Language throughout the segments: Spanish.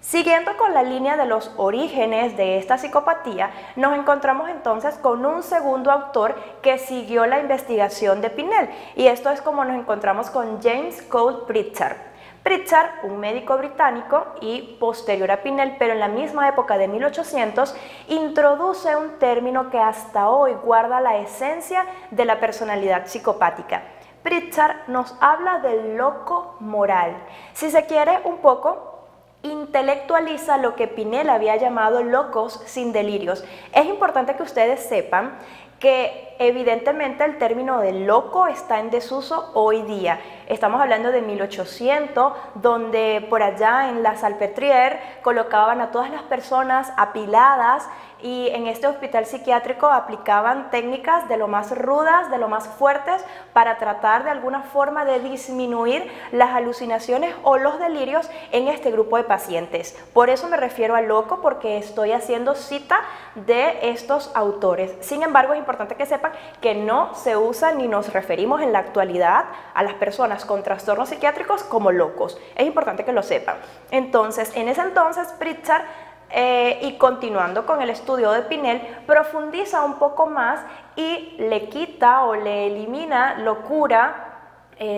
Siguiendo con la línea de los orígenes de esta psicopatía, nos encontramos entonces con un segundo autor que siguió la investigación de Pinel, y esto es como nos encontramos con James Cole Pritchard. Pritchard, un médico británico y posterior a Pinel, pero en la misma época de 1800, introduce un término que hasta hoy guarda la esencia de la personalidad psicopática. Pritchard nos habla del loco moral. Si se quiere, un poco intelectualiza lo que Pinel había llamado locos sin delirios. Es importante que ustedes sepan que evidentemente el término de loco está en desuso hoy día. Estamos hablando de 1800, donde por allá en la Salpêtrière colocaban a todas las personas apiladas y en este hospital psiquiátrico aplicaban técnicas de lo más rudas, de lo más fuertes, para tratar de alguna forma de disminuir las alucinaciones o los delirios en este grupo de pacientes. Por eso me refiero a loco, porque estoy haciendo cita de estos autores. Sin embargo, es importante que sepan que no se usa ni nos referimos en la actualidad a las personas con trastornos psiquiátricos como locos. Es importante que lo sepan. Entonces, en ese entonces, Pritchard, y continuando con el estudio de Pinel, profundiza un poco más y le quita o le elimina locura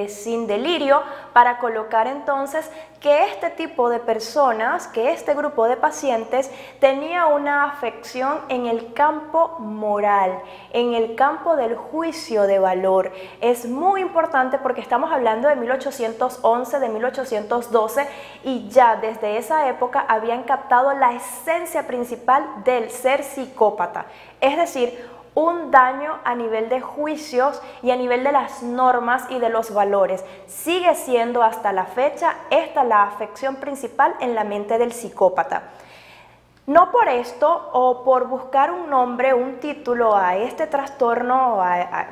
sin delirio, para colocar entonces que este tipo de personas, que este grupo de pacientes tenía una afección en el campo moral, en el campo del juicio de valor. Es muy importante porque estamos hablando de 1811, de 1812, y ya desde esa época habían captado la esencia principal del ser psicópata, es decir, un daño a nivel de juicios y a nivel de las normas y de los valores. Sigue siendo hasta la fecha esta la afección principal en la mente del psicópata. No por esto o por buscar un nombre, un título a este trastorno,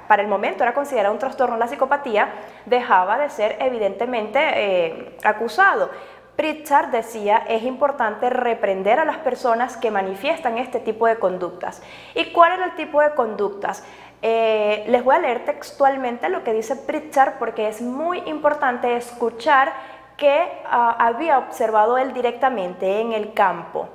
para el momento era considerado un trastorno la psicopatía, dejaba de ser evidentemente acusado. Pritchard decía, es importante reprender a las personas que manifiestan este tipo de conductas. ¿Y cuál era el tipo de conductas? Les voy a leer textualmente lo que dice Pritchard, porque es muy importante escuchar qué había observado él directamente en el campo.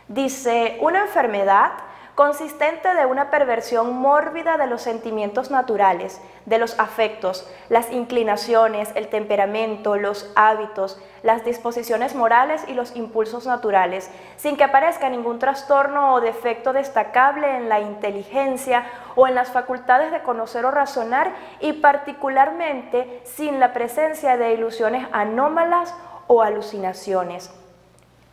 Dice, una enfermedad consistente de una perversión mórbida de los sentimientos naturales, de los afectos, las inclinaciones, el temperamento, los hábitos, las disposiciones morales y los impulsos naturales, sin que aparezca ningún trastorno o defecto destacable en la inteligencia o en las facultades de conocer o razonar, y particularmente sin la presencia de ilusiones anómalas o alucinaciones.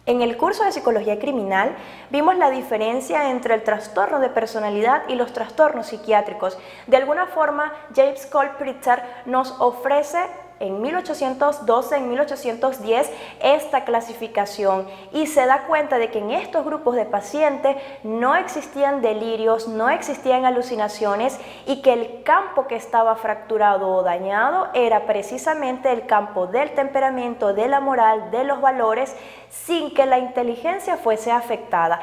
En el curso de Psicología Criminal vimos la diferencia entre el trastorno de personalidad y los trastornos psiquiátricos. De alguna forma, James Cole Pritchard nos ofrece en 1812, en 1810, esta clasificación, y se da cuenta de que en estos grupos de pacientes no existían delirios, no existían alucinaciones, y que el campo que estaba fracturado o dañado era precisamente el campo del temperamento, de la moral, de los valores, sin que la inteligencia fuese afectada.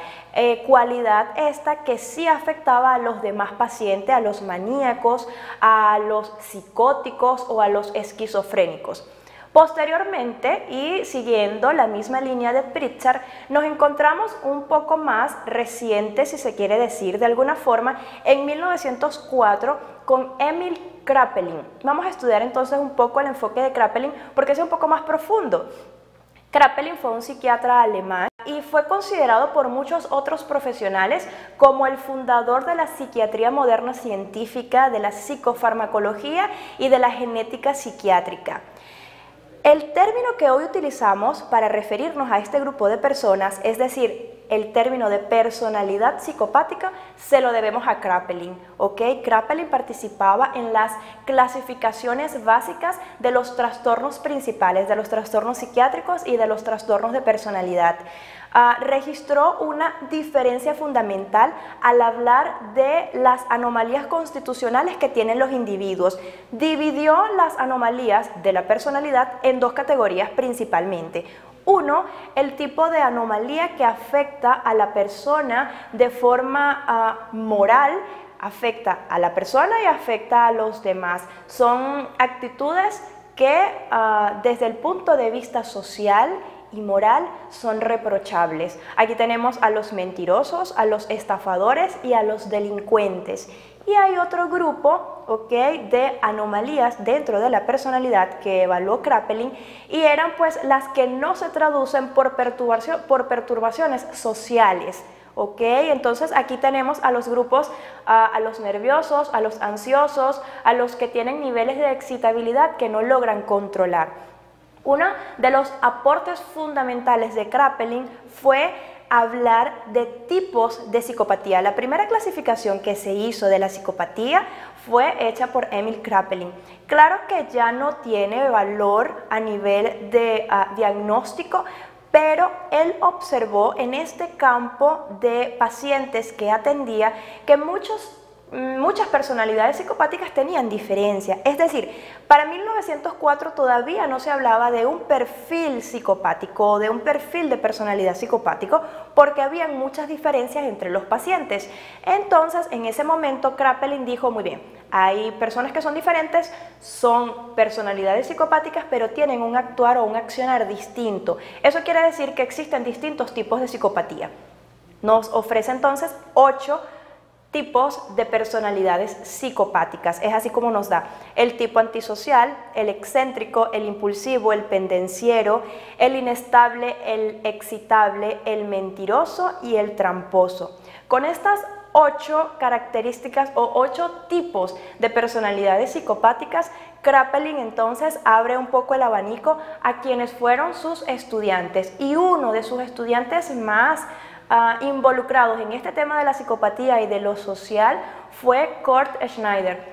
Cualidad esta que sí afectaba a los demás pacientes, a los maníacos, a los psicóticos o a los esquizofrénicos. Posteriormente, y siguiendo la misma línea de Pritchard, nos encontramos un poco más reciente, si se quiere decir de alguna forma, en 1904 con Emil Kraepelin. Vamos a estudiar entonces un poco el enfoque de Kraepelin porque es un poco más profundo. Kraepelin fue un psiquiatra alemán y fue considerado por muchos otros profesionales como el fundador de la psiquiatría moderna científica, de la psicofarmacología y de la genética psiquiátrica. El término que hoy utilizamos para referirnos a este grupo de personas, es decir, el término de personalidad psicopática, se lo debemos a Kraepelin, ¿ok? Kraepelin participaba en las clasificaciones básicas de los trastornos principales, de los trastornos psiquiátricos y de los trastornos de personalidad. Registró una diferencia fundamental al hablar de las anomalías constitucionales que tienen los individuos. Dividió las anomalías de la personalidad en dos categorías principalmente. Uno, el tipo de anomalía que afecta a la persona de forma moral, afecta a la persona y afecta a los demás. Son actitudes que desde el punto de vista social y moral son reprochables. Aquí tenemos a los mentirosos, a los estafadores y a los delincuentes. Y hay otro grupo, de anomalías dentro de la personalidad que evaluó Kraepelin, y eran pues las que no se traducen por perturbaciones sociales. Entonces aquí tenemos a los grupos, a los nerviosos, a los ansiosos, a los que tienen niveles de excitabilidad que no logran controlar. Uno de los aportes fundamentales de Kraepelin fue hablar de tipos de psicopatía. La primera clasificación que se hizo de la psicopatía fue hecha por Emil Kraepelin. Claro que ya no tiene valor a nivel de diagnóstico, pero él observó en este campo de pacientes que atendía que muchas personalidades psicopáticas tenían diferencia. Es decir, para 1904 todavía no se hablaba de un perfil psicopático o de un perfil de personalidad psicopático porque había muchas diferencias entre los pacientes. Entonces, en ese momento, Kraepelin dijo, muy bien, hay personas que son diferentes, son personalidades psicopáticas, pero tienen un actuar o un accionar distinto. Eso quiere decir que existen distintos tipos de psicopatía. Nos ofrece entonces 8 tipos de personalidades psicopáticas. Es así como nos da el tipo antisocial, el excéntrico, el impulsivo, el pendenciero, el inestable, el excitable, el mentiroso y el tramposo. Con estas 8 características o 8 tipos de personalidades psicopáticas, Kraepelin entonces abre un poco el abanico a quienes fueron sus estudiantes, y uno de sus estudiantes más involucrados en este tema de la psicopatía y de lo social fue Kurt Schneider.